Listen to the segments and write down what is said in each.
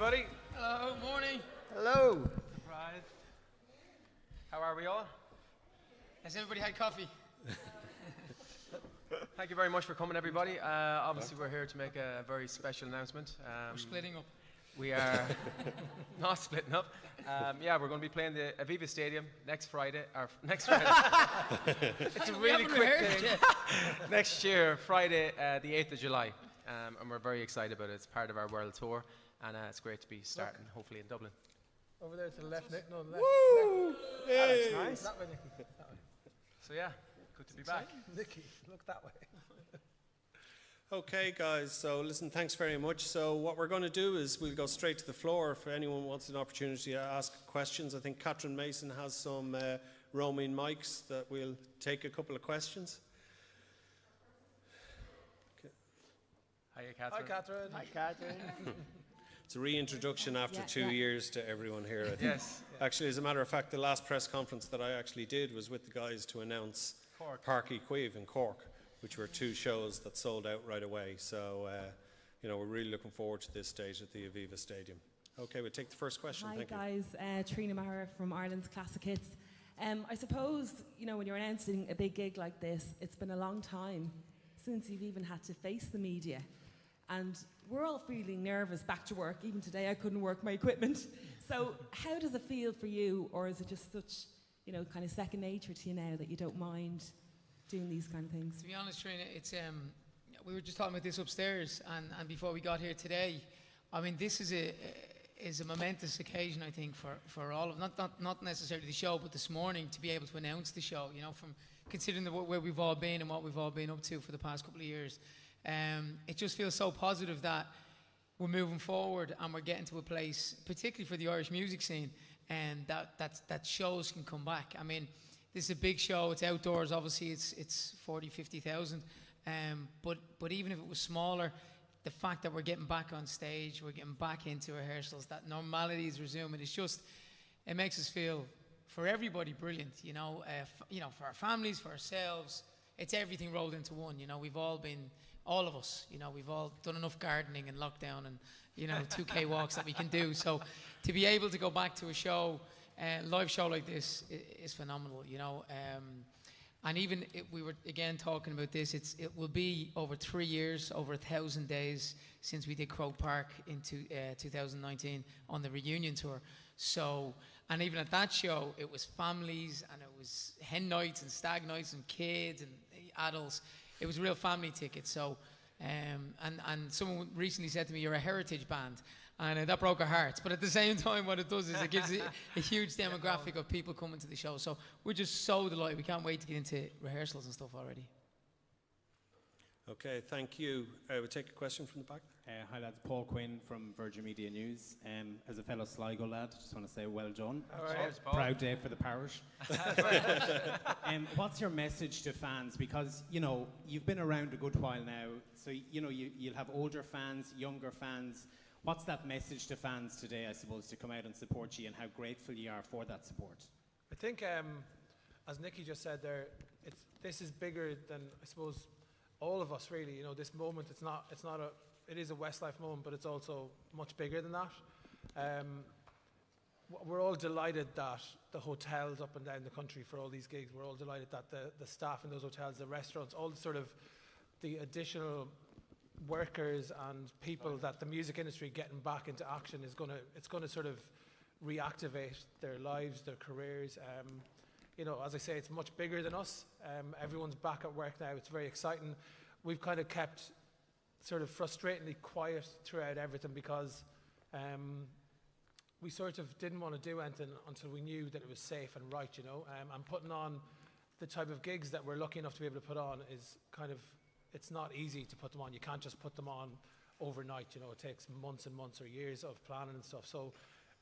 everybody. Hello, morning. Hello. Surprise. How are we all? Has everybody had coffee? Thank you very much for coming, everybody. Obviously, we're here to make a very special announcement. We're splitting up. We are not splitting up. Yeah, we're going to be playing the Aviva Stadium next Friday. It's a really quick thing. Next year, Friday, the 8th of July. And we're very excited about it. It's part of our world tour. And it's great to be starting, hopefully, in Dublin. Over there to the left, Nick. No, the left. Woo! Hey. That looks nice. That way, Nicky. That way. So, yeah, good to be back. Nicky, look that way. Okay, guys, so listen, thanks very much. So what we're going to do is we'll go straight to the floor if anyone wants an opportunity to ask questions. I think Catherine Mason has some roaming mics that we'll take a couple of questions. Okay. Hi, Catherine. Hi, Catherine. Hi, Catherine. It's a reintroduction after 2 years to everyone here, I think. Yes. Actually, as a matter of fact, the last press conference that I actually did was with the guys to announce Parky Queeve in Cork, which were 2 shows that sold out right away. So, we're really looking forward to this stage at the Aviva Stadium. Okay, we'll take the first question. Hi, Thank guys. Trina Maher from Ireland's Classic Hits. I suppose, when you're announcing a big gig like this, it's been a long time since you've even had to face the media. And we're all feeling nervous back to work. Even today, I couldn't work my equipment. So how does it feel for you? Or is it just such, kind of second nature to you now that you don't mind doing these kind of things? To be honest, Trina, it's we were just talking about this upstairs, and before we got here today, I mean, this is a momentous occasion, I think, for all of not necessarily the show, but this morning to be able to announce the show. From considering where we've all been and what we've all been up to for the past couple of years, it just feels so positive that we're moving forward and we're getting to a place, particularly for the Irish music scene, and that shows can come back. I mean, this is a big show. It's outdoors. Obviously, it's 40, 50,000. But even if it was smaller, the fact that we're getting back on stage, we're getting back into rehearsals, that normality is resuming. It makes us feel, for everybody, brilliant. For our families, for ourselves, it's everything rolled into one. We've all been, all of us. We've all done enough gardening and lockdown and 2K walks that we can do. So to be able to go back to a show. Live show like this is phenomenal, and even we were again talking about this. It will be over 3 years, over 1,000 days since we did Croke Park in 2019 on the reunion tour. So, and even at that show, it was families and it was hen nights and stag nights and kids and adults. It was a real family ticket. So, and someone recently said to me, "You're a heritage band." And that broke our hearts. But at the same time, what it does is it gives a huge demographic of people coming to the show. So we're just so delighted. We can't wait to get into rehearsals and stuff already. Okay, thank you. We'll take a question from the back. Hi lads, Paul Quinn from Virgin Media News. As a fellow Sligo lad, just want to say well done. Cheers, Paul. Proud day for the parish. What's your message to fans? Because, you've been around a good while now. So, you'll have older fans, younger fans. What's that message to fans today, I suppose, to come out and support you, and how grateful you are for that support? I think, as Nicky just said there, this is bigger than, I suppose, all of us really. This moment, it is a Westlife moment, but it's also much bigger than that. We're all delighted that the hotels up and down the country for all these gigs, we're all delighted that the staff in those hotels, the restaurants, all the additional workers and people that the music industry getting back into action is going to sort of reactivate their lives, their careers. As I say, it's much bigger than us. Everyone's back at work now. It's very exciting. We've kind of kept sort of frustratingly quiet throughout everything because we sort of didn't want to do anything until we knew that it was safe and right, and putting on the type of gigs that we're lucky enough to be able to put on is kind of, it's not easy to put them on. You can't just put them on overnight, it takes months and months or years of planning and stuff. So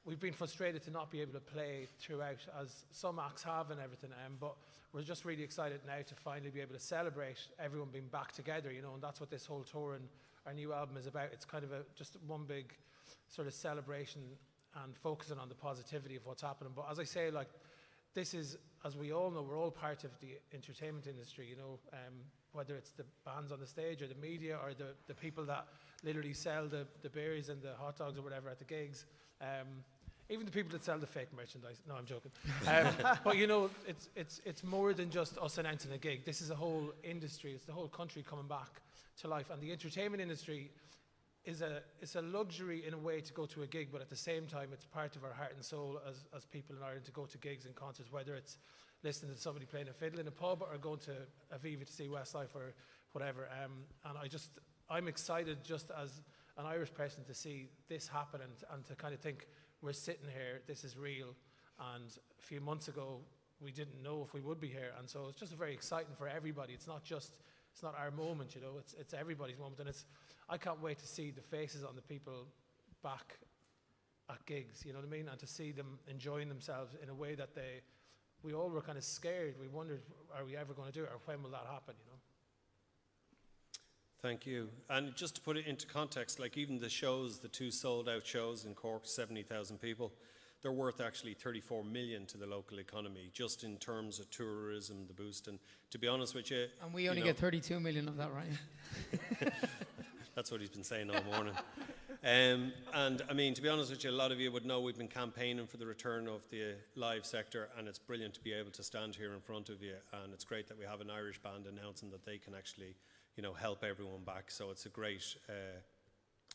we've been frustrated to not be able to play throughout, as some acts have and everything, but we're just really excited now to finally be able to celebrate everyone being back together, and that's what this whole tour and our new album is about. It's kind of just one big sort of celebration and focusing on the positivity of what's happening. But as I say, this is, as we all know, we're all part of the entertainment industry, whether it's the bands on the stage or the media or the people that literally sell the beers and the hot dogs or whatever at the gigs. Even the people that sell the fake merchandise. No, I'm joking. But you know, it's more than just us announcing a gig. This is a whole industry. It's the whole country coming back to life. And the entertainment industry it's a luxury in a way to go to a gig, but at the same time, it's part of our heart and soul as people in Ireland to go to gigs and concerts, whether it's listening to somebody playing a fiddle in a pub or going to Aviva to see Westlife or whatever. And I'm excited just as an Irish person to see this happen and to kind of think we're sitting here, this is real. And a few months ago, we didn't know if we would be here. And so it's just very exciting for everybody. It's not our moment, you know, it's everybody's moment. And I can't wait to see the faces on the people back at gigs, you know what I mean? And to see them enjoying themselves in a way that we all were kind of scared. We wondered, are we ever going to do it, or when will that happen, you know? Thank you. And just to put it into context, like even the shows, the 2 sold out shows in Cork, 70,000 people, they're worth actually 34 million to the local economy, just in terms of tourism, the boost. And to be honest with you... And we only get 32 million of that, right? That's what he's been saying all morning. And I mean, to be honest with you, a lot of you would know we've been campaigning for the return of the live sector, and it's brilliant to be able to stand here in front of you. And it's great that we have an Irish band announcing that they can actually, you know, help everyone back. So it's a great,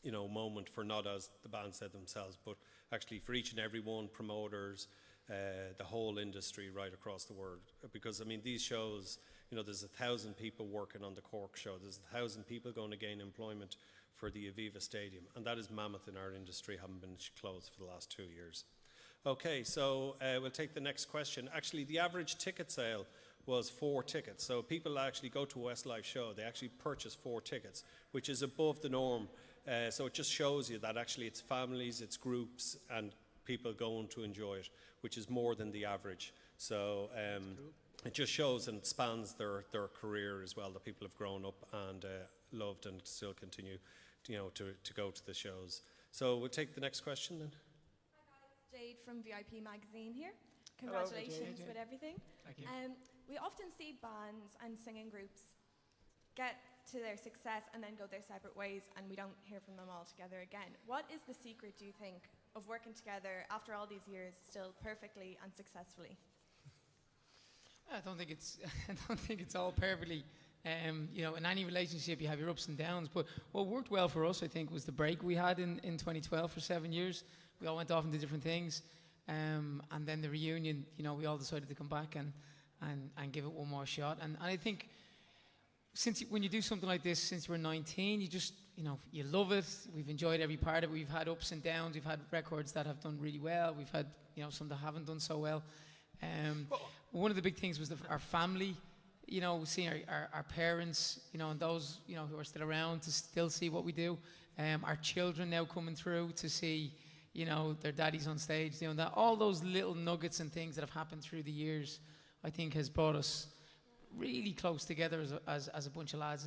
you know, moment for not, as the band said themselves, but actually for each and every one, promoters, the whole industry right across the world. Because I mean, these shows, you know, there's 1,000 people working on the Cork show. There's 1,000 people going to gain employment for the Aviva Stadium. And that is mammoth in our industry, having been closed for the last 2 years. Okay, so we'll take the next question. Actually, the average ticket sale was 4 tickets. So people actually go to a Westlife show, they actually purchase 4 tickets, which is above the norm. So it just shows you that actually it's families, it's groups, and people going to enjoy it, which is more than the average. So it just shows and spans their career as well, that people have grown up and loved and still continue, you know, to go to the shows. So we'll take the next question then. Hi guys, Jade from VIP Magazine here. Congratulations Jade. with everything. Thank you. We often see bands and singing groups get to their success and then go their separate ways, and we don't hear from them all together again. What is the secret, do you think, of working together after all these years still perfectly and successfully? I don't think it's all perfectly. You know, in any relationship you have your ups and downs, but what worked well for us, I think, was the break we had in 2012 for 7 years. We all went off into different things, and then the reunion, you know, we all decided to come back and give it one more shot. And I think when you do something like this since you were 19, you just, you know, you love it. We've enjoyed every part of it. We've had ups and downs. We've had records that have done really well. We've had, you know, some that haven't done so well. One of the big things was our family, you know, seeing our parents, you know, and those, you know, who are still around to still see what we do. Our children now coming through to see, you know, their daddies on stage, doing that. All those little nuggets and things that have happened through the years, I think, has brought us really close together as a bunch of lads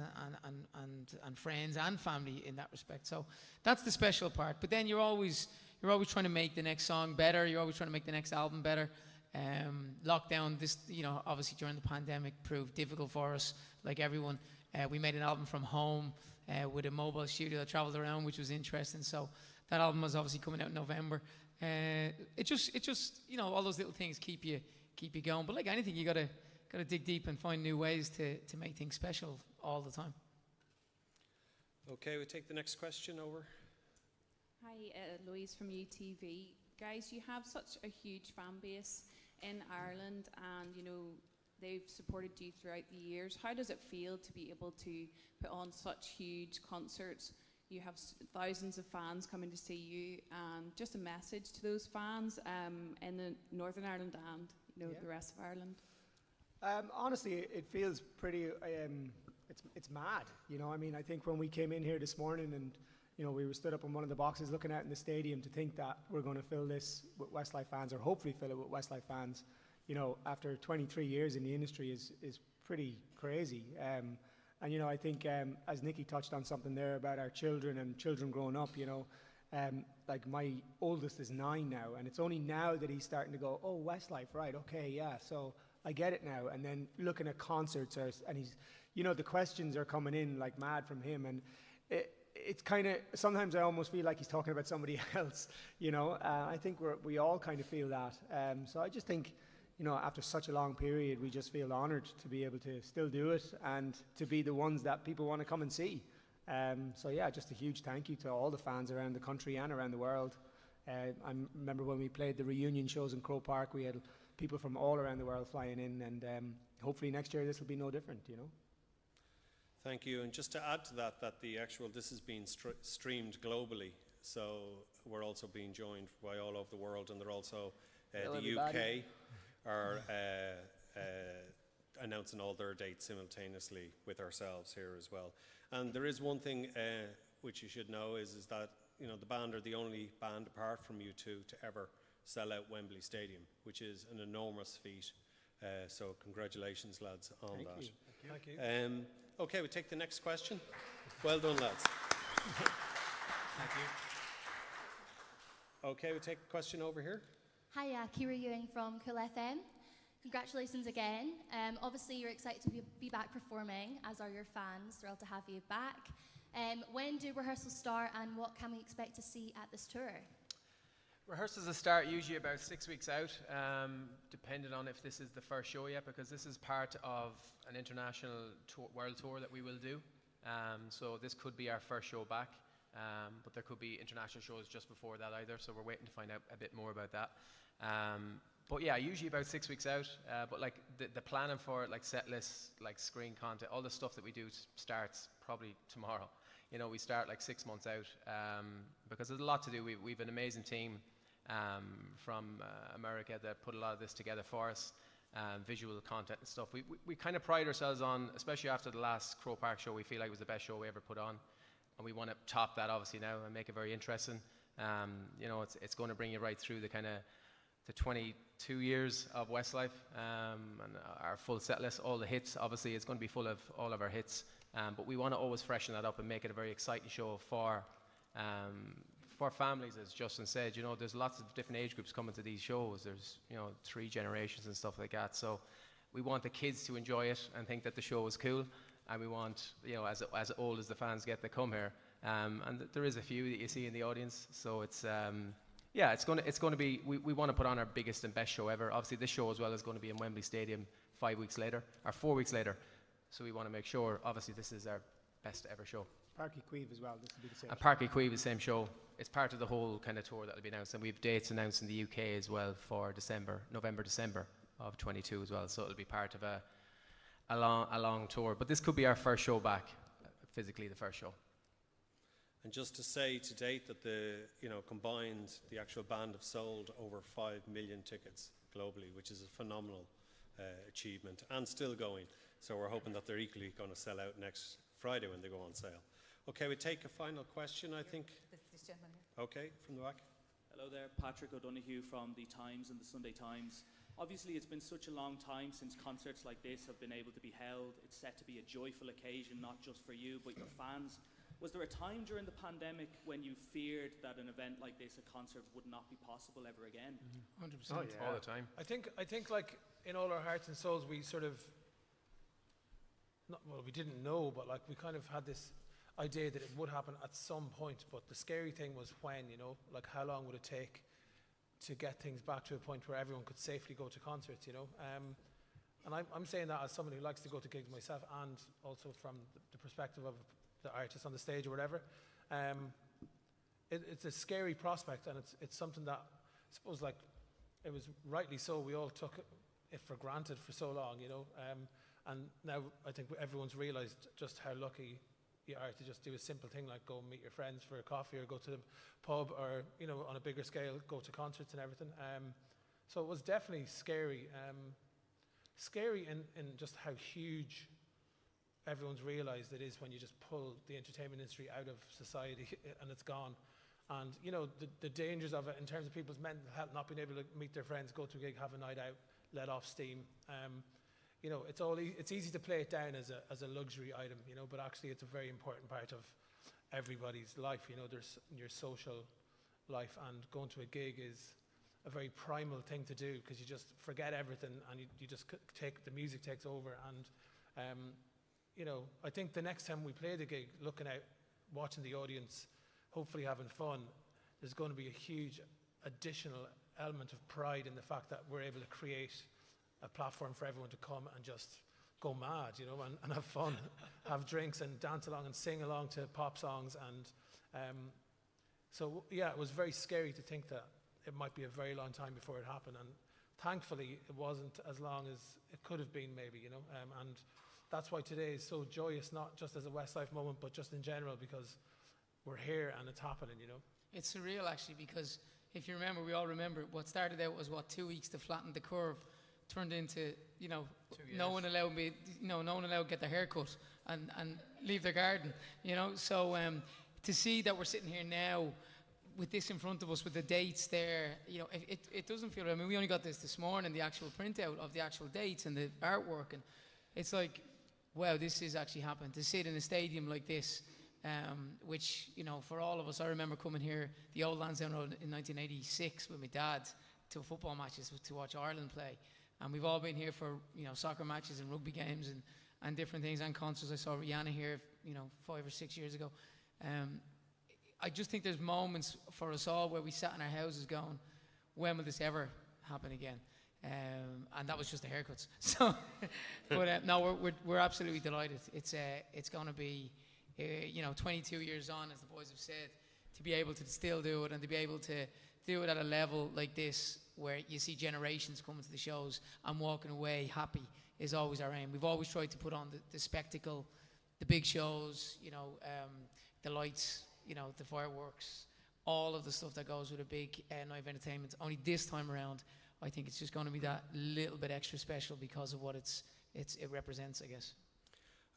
and friends and family in that respect. So that's the special part. But then you're always trying to make the next song better. You're always trying to make the next album better. Lockdown, this, you know, obviously during the pandemic proved difficult for us, like everyone. We made an album from home with a mobile studio that traveled around, which was interesting. So that album was obviously coming out in November. It just, you know, all those little things keep you going. But like anything, you gotta dig deep and find new ways to make things special all the time. Okay, we take the next question over. Hi, Louise from UTV. Guys, you have such a huge fan base in Ireland, and you know they've supported you throughout the years. How does it feel to be able to put on such huge concerts? You have thousands of fans coming to see you, and just a message to those fans in the Northern Ireland and, you know, the rest of Ireland. Honestly, it feels pretty. It's mad, you know. I mean, I think when we came in here this morning and, you know, we were stood up on one of the boxes looking out in the stadium, to think that we're going to fill this with Westlife fans, or hopefully fill it with Westlife fans, you know, after 23 years in the industry is pretty crazy. And, you know, I think as Nicky touched on something there about our children and children growing up, you know, like my oldest is 9 now, and it's only now that he's starting to go, oh, Westlife, right, okay, yeah. So I get it now. And then looking at concerts, and he's, you know, the questions are coming in like mad from him, and it's kind of, sometimes I almost feel like he's talking about somebody else, you know. I think we all kind of feel that. So I just think, you know, after such a long period, we just feel honoured to be able to still do it and to be the ones that people want to come and see. So yeah, just a huge thank you to all the fans around the country and around the world. I remember when we played the reunion shows in Croke Park, we had people from all around the world flying in, and hopefully next year this will be no different, you know. Thank you. And just to add to that, this has been streamed globally, so we're also being joined by all over the world, and they're also the UK are announcing all their dates simultaneously with ourselves here as well. And there is one thing which you should know is that, you know, the band are the only band apart from U2 to ever sell out Wembley Stadium, which is an enormous feat. So congratulations, lads, on that. Thank you. Okay, we take the next question. Well done, lads. Thank you. Okay, we take a question over here. Hiya, Kira Ewing from Cool FM. Congratulations again. Obviously, you're excited to be back performing, as are your fans. Thrilled to have you back. When do rehearsals start, and what can we expect to see at this tour? Rehearsals will start usually about 6 weeks out, depending on if this is the first show yet, because this is part of an international world tour that we will do. So this could be our first show back, but there could be international shows just before that either, so we're waiting to find out a bit more about that. But yeah, usually about 6 weeks out, but like the planning for it, like set lists, like screen content, all the stuff that we do starts probably tomorrow. You know, we start like 6 months out, because there's a lot to do. We've an amazing team from America that put a lot of this together for us, visual content and stuff. We kind of pride ourselves on, especially after the last Croke Park show, we feel like it was the best show we ever put on, and we want to top that obviously now and make it very interesting. You know, it's going to bring you right through the kind of the 22 years of Westlife, and our full set list, all the hits. Obviously, it's going to be full of all of our hits, but we want to always freshen that up and make it a very exciting show for families, as Justin said. You know, there's lots of different age groups coming to these shows. There's, you know, 3 generations and stuff like that. So we want the kids to enjoy it and think that the show is cool, and we want, you know, as old as the fans get that come here, and there is a few that you see in the audience. So it's yeah, it's going to be, we want to put on our biggest and best show ever. Obviously, this show as well is going to be in Wembley Stadium 5 weeks later, or 4 weeks later. So we want to make sure, obviously, this is our best ever show. Páirc Uí Chaoimh as well, this will be the same. And Páirc Uí Chaoimh is the same show. It's part of the whole kind of tour that will be announced. And we have dates announced in the UK as well for November, December of 22 as well. So it'll be part of a long tour. But this could be our first show back, physically the first show. And just to say to date that combined, the actual band have sold over 5 million tickets globally, which is a phenomenal achievement, and still going. So we're hoping that they're equally going to sell out next Friday when they go on sale. Okay, we take a final question, I think. This gentleman here. Okay, from the back. Hello there, Patrick O'Donoghue from the Times and the Sunday Times. Obviously, it's been such a long time since concerts like this have been able to be held. It's set to be a joyful occasion, not just for you, but your fans. Was there a time during the pandemic when you feared that an event like this, a concert, would not be possible ever again? 100%. Oh, yeah. All the time. I think like in all our hearts and souls, we sort of, we didn't know, but like we kind of had this idea that it would happen at some point. But the scary thing was when, you know, like how long would it take to get things back to a point where everyone could safely go to concerts, you know? And I'm saying that as someone who likes to go to gigs myself, and also from the perspective of the artist on the stage or whatever. It's a scary prospect, and it's something that I suppose, like, it was rightly so. We all took it for granted for so long, you know. And now I think everyone's realised just how lucky you are to just do a simple thing like go meet your friends for a coffee, or go to the pub, or, you know, on a bigger scale, go to concerts and everything. So it was definitely scary. Scary in just how huge everyone's realised it is when you just pull the entertainment industry out of society and it's gone. And, you know, the dangers of it in terms of people's mental health, not being able to meet their friends, go to a gig, have a night out, let off steam. You know, it's easy to play it down as a luxury item, you know, but actually it's a very important part of everybody's life. You know, there's your social life, and going to a gig is a very primal thing to do, because you just forget everything and you just the music takes over. And you know, I think the next time we play the gig, looking out, watching the audience, hopefully having fun, there's going to be a huge additional element of pride in the fact that we're able to create a platform for everyone to come and just go mad, you know, and have fun, have drinks and dance along and sing along to pop songs. And so, yeah, it was very scary to think that it might be a very long time before it happened. And thankfully, it wasn't as long as it could have been, maybe, you know. And that's why today is so joyous, not just as a Westlife moment, but just in general, because we're here and it's happening, you know. It's surreal, actually, because if you remember, we all remember, what started out was, 2 weeks to flatten the curve, turned into, you know, no one allowed to get their hair cut and leave their garden, you know. So to see that we're sitting here now with this in front of us, with the dates there, you know, it doesn't feel, I mean, we only got this morning, the actual printout of the actual dates and the artwork, and it's like, wow, this is actually happening. To sit in a stadium like this, which, you know, for all of us, I remember coming here, the old Lansdowne Road in 1986 with my dad to football matches to watch Ireland play. And we've all been here for, you know, soccer matches and rugby games and different things, and concerts. I saw Rihanna here, you know, 5 or 6 years ago. I just think there's moments for us all where we sat in our houses going, when will this ever happen again? And that was just the haircuts. So, but no, we're absolutely delighted. It's going to be, you know, 22 years on, as the boys have said, to be able to still do it and to be able to do it at a level like this, where you see generations coming to the shows and walking away happy, is always our aim. We've always tried to put on the spectacle, the big shows, you know, the lights, you know, the fireworks, all of the stuff that goes with a big night of entertainment. Only this time around, I think it's just going to be that little bit extra special because of what it represents, I guess.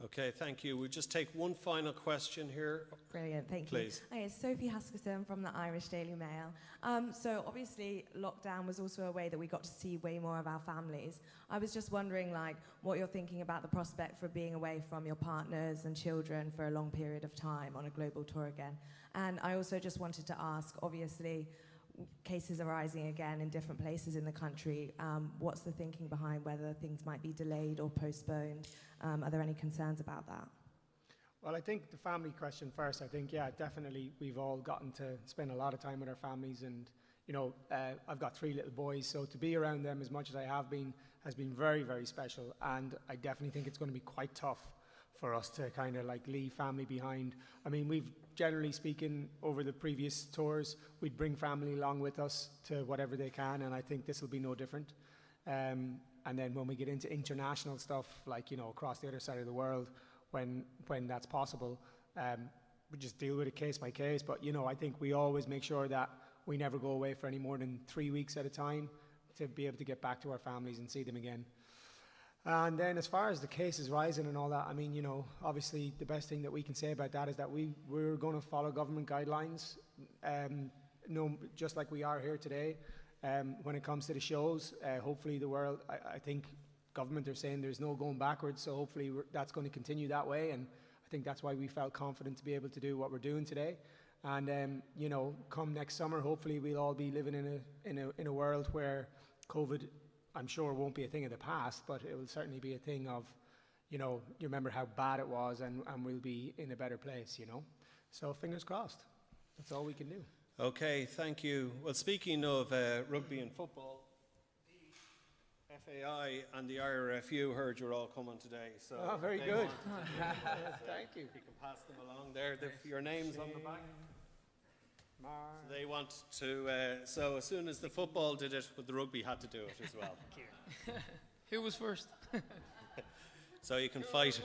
Okay, thank you. We'll just take one final question here. Brilliant, thank you. Please. Hi, it's Sophie Huskisson from the Irish Daily Mail. So obviously lockdown was also a way that we got to see way more of our families. I was just wondering, like, what you're thinking about the prospect for being away from your partners and children for a long period of time on a global tour again. And I also just wanted to ask, obviously, cases are rising again in different places in the country. What's the thinking behind whether things might be delayed or postponed? Are there any concerns about that? Well, I think the family question first. I think, yeah, definitely we've all gotten to spend a lot of time with our families, and, you know, I've got 3 little boys, so to be around them as much as I have been has been very, very special, and I definitely think it's going to be quite tough for us to kind of like leave family behind. I mean, we've generally speaking over the previous tours, we'd bring family along with us to whatever they can, and I think this will be no different. And then when we get into international stuff, like, you know, across the other side of the world, when that's possible, we just deal with it case by case. But, you know, I think we always make sure that we never go away for any more than 3 weeks at a time to be able to get back to our families and see them again. And then as far as the cases rising and all that, I mean, you know, obviously the best thing that we can say about that is that we're going to follow government guidelines, just like we are here today. When it comes to the shows, hopefully the world, I think government are saying there's no going backwards, so hopefully that's going to continue that way, and I think that's why we felt confident to be able to do what we're doing today. And you know, come next summer, hopefully we'll all be living in a world where COVID, I'm sure, won't be a thing of the past, but it will certainly be a thing of, you know, you remember how bad it was, and we'll be in a better place, you know. So fingers crossed. That's all we can do. Okay, thank you. Well, speaking of rugby and football, the FAI and the IRFU heard you're all coming today. So very good. Thank you. You can pass them along there. Your name's on the back. So they want to, so as soon as the football did it, but the rugby had to do it as well. Who was first? So you can fight.